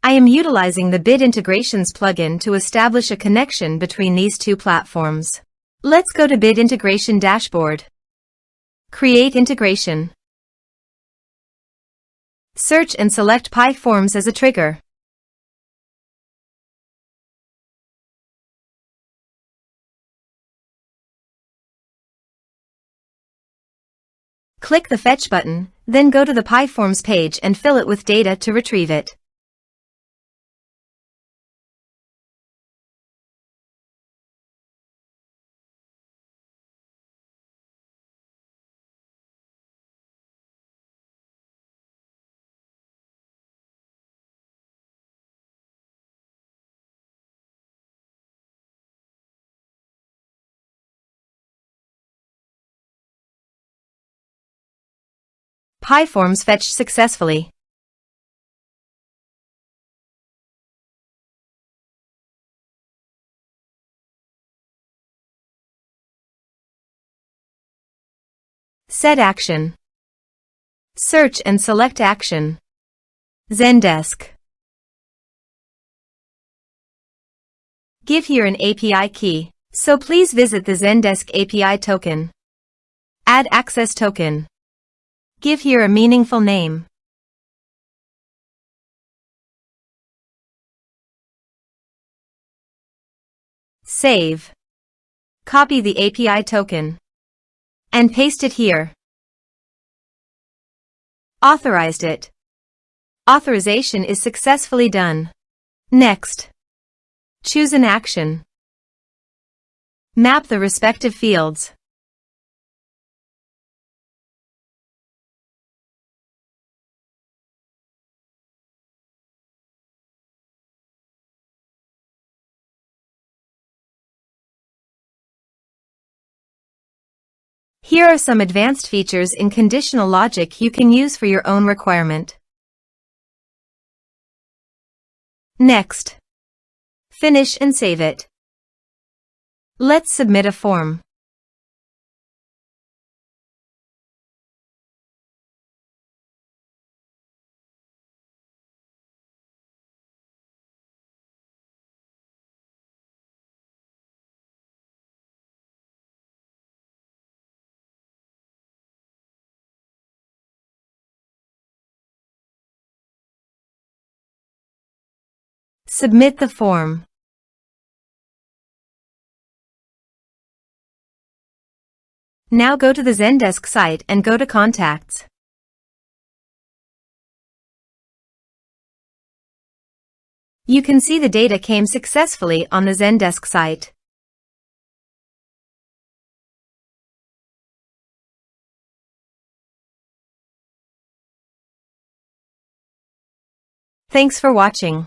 I am utilizing the Bit Integrations plugin to establish a connection between these two platforms. Let's go to Bit Integration Dashboard. Create integration. Search and select PyForms as a trigger. Click the Fetch button, then go to the PyForms page and fill it with data to retrieve it. PyForms fetched successfully. Set action. Search and select action. Zendesk. Give here an API key, so please visit the Zendesk API token. Add access token. Give here a meaningful name. Save. Copy the API token and paste it here. Authorized it. Authorization is successfully done. Next. Choose an action. Map the respective fields. Here are some advanced features in conditional logic you can use for your own requirement. Next. Finish and save it. Let's submit a form. Submit the form. Now go to the Zendesk site and go to Contacts. You can see the data came successfully on the Zendesk site. Thanks for watching.